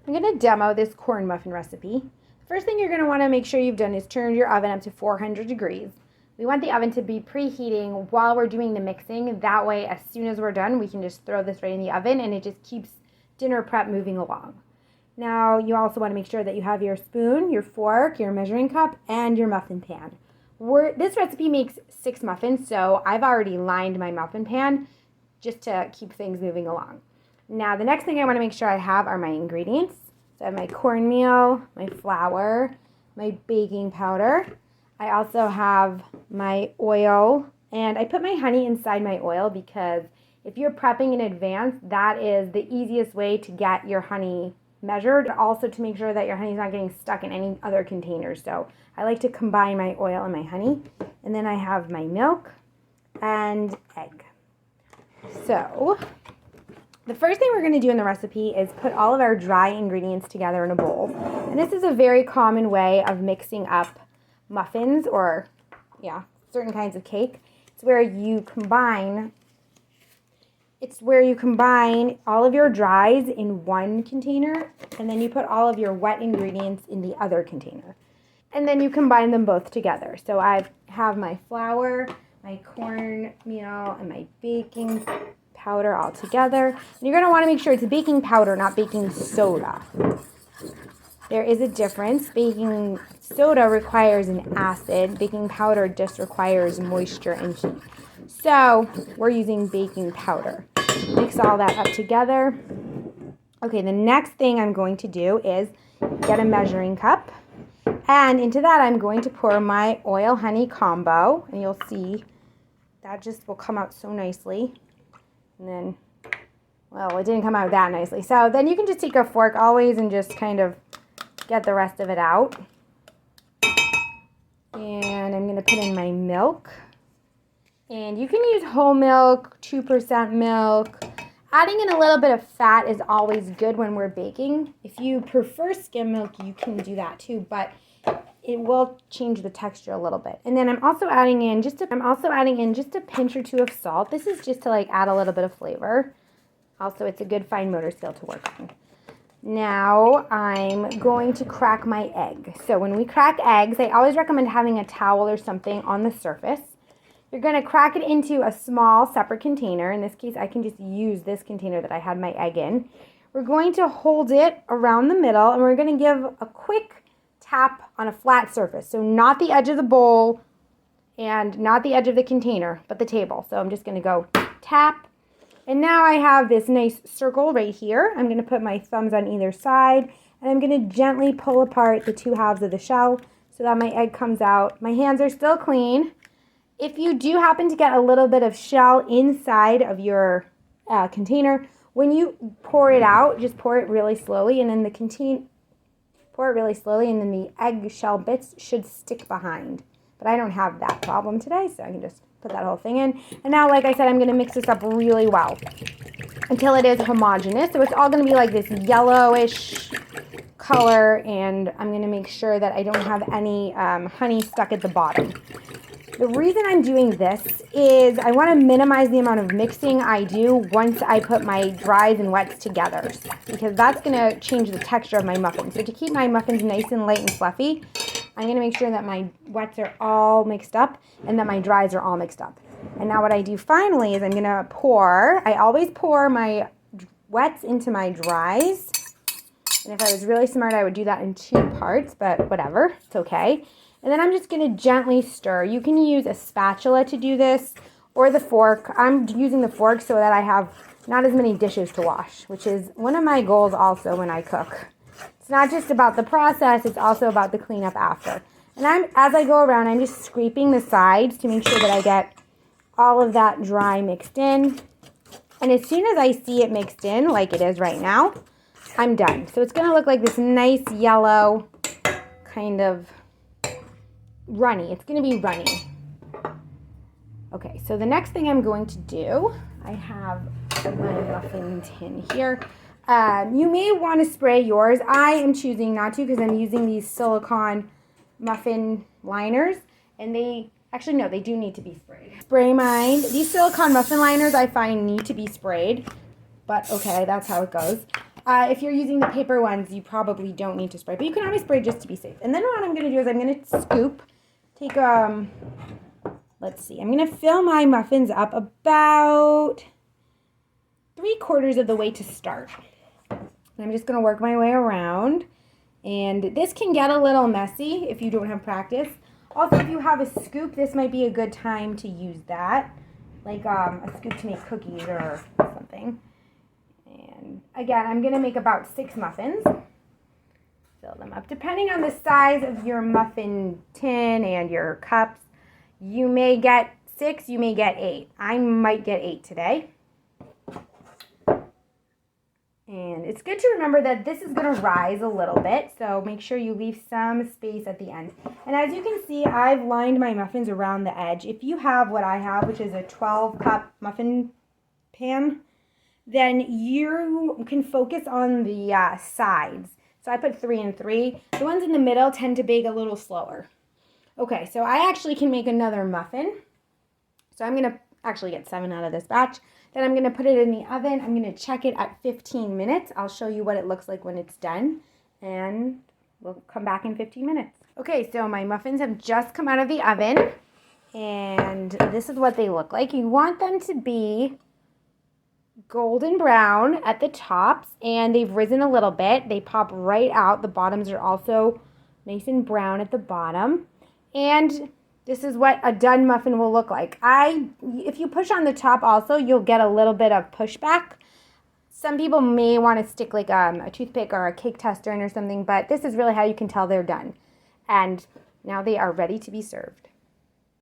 I'm going to demo this corn muffin recipe. The first thing you're going to want to make sure you've done is turn your oven up to 400 degrees. We want the oven to be preheating while we're doing the mixing. That way, as soon as we're done, we can just throw this right in the oven and it just keeps dinner prep moving along. Now, you also want to make sure that you have your spoon, your fork, your measuring cup, and your muffin pan. This recipe makes 6 muffins, so I've already lined my muffin pan just to keep things moving along. Now, the next thing I want to make sure I have are my ingredients. So I have my cornmeal, my flour, my baking powder. I also have my oil, and I put my honey inside my oil because if you're prepping in advance, that is the easiest way to get your honey measured. Also to make sure that your honey's not getting stuck in any other containers. So I like to combine my oil and my honey. And then I have my milk and egg. So the first thing we're going to do in the recipe is put all of our dry ingredients together in a bowl. And this is a very common way of mixing up muffins or, certain kinds of cake. It's where you combine all of your dries in one container, and then you put all of your wet ingredients in the other container. And then you combine them both together. So I have my flour, my cornmeal, and my baking powder all together. And you're going to want to make sure it's baking powder, not baking soda. There is a difference. Baking soda requires an acid. Baking powder just requires moisture and heat. So we're using baking powder. Mix all that up together. Okay, the next thing I'm going to do is get a measuring cup. And into that I'm going to pour my oil honey combo. And you'll see that just will come out so nicely. And then, well, it didn't come out that nicely. So then you can just take a fork always and just kind of get the rest of it out. And I'm going to put in my milk. And you can use whole milk, 2% milk. Adding in a little bit of fat is always good when we're baking. If you prefer skim milk, you can do that too, but it will change the texture a little bit. And then I'm also adding in just a pinch or two of salt. This is just to add a little bit of flavor. Also, it's a good fine motor skill to work on. Now I'm going to crack my egg. So when we crack eggs, I always recommend having a towel or something on the surface. You're going to crack it into a small separate container. In this case, I can just use this container that I had my egg in. We're going to hold it around the middle, and we're going to give a quick tap on a flat surface. So not the edge of the bowl and not the edge of the container, but the table. So I'm just going to go tap. And now I have this nice circle right here. I'm going to put my thumbs on either side, and I'm going to gently pull apart the two halves of the shell so that my egg comes out. My hands are still clean. If you do happen to get a little bit of shell inside of your container, when you pour it out, just pour it really slowly, and then the egg shell bits should stick behind. But I don't have that problem today, so I can just put that whole thing in. And now, like I said, I'm going to mix this up really well until it is homogeneous. So it's all going to be like this yellowish color, and I'm going to make sure that I don't have any honey stuck at the bottom. The reason I'm doing this is I want to minimize the amount of mixing I do once I put my dries and wets together, because that's going to change the texture of my muffins. So to keep my muffins nice and light and fluffy, I'm going to make sure that my wets are all mixed up and that my dries are all mixed up. And now what I do finally is I'm going to I always pour my wets into my dries. And if I was really smart, I would do that in 2 parts, but whatever, it's okay. And then I'm just going to gently stir. You can use a spatula to do this or the fork. I'm using the fork so that I have not as many dishes to wash, which is one of my goals also when I cook. It's not just about the process, it's also about the cleanup after. And as I go around, I'm just scraping the sides to make sure that I get all of that dry mixed in. And as soon as I see it mixed in, like it is right now, I'm done. So it's going to look like this nice yellow kind of runny. It's going to be runny. Okay, so the next thing I'm going to do, I have my muffin tin here. You may want to spray yours. I am choosing not to because I'm using these silicone muffin liners, and they do need to be sprayed. Spray mine. These silicone muffin liners I find need to be sprayed, but okay, that's how it goes. If you're using the paper ones, you probably don't need to spray, but you can always spray just to be safe. And then what I'm going to do is I'm going to scoop, take, let's see, I'm going to fill my muffins up about 3/4 of the way to start. I'm just going to work my way around. And this can get a little messy if you don't have practice. Also, if you have a scoop, this might be a good time to use that. Like a scoop to make cookies or something. And again, I'm going to make about 6 muffins. Fill them up. Depending on the size of your muffin tin and your cups, you may get 6, you may get 8. I might get 8 today. And it's good to remember that this is going to rise a little bit, so make sure you leave some space at the end. And as you can see, I've lined my muffins around the edge. If you have what I have, which is a 12-cup muffin pan, then you can focus on the sides. So I put 3 and 3. The ones in the middle tend to bake a little slower. Okay, so I actually can make another muffin. So I'm going to actually get 7 out of this batch. Then I'm going to put it in the oven. I'm going to check it at 15 minutes. I'll show you what it looks like when it's done. And we'll come back in 15 minutes. Okay, so my muffins have just come out of the oven. And this is what they look like. You want them to be golden brown at the tops. And they've risen a little bit. They pop right out. The bottoms are also nice and brown at the bottom. And this is what a done muffin will look like. If you push on the top also, you'll get a little bit of pushback. Some people may want to stick like a toothpick or a cake tester in or something, but this is really how you can tell they're done. And now they are ready to be served.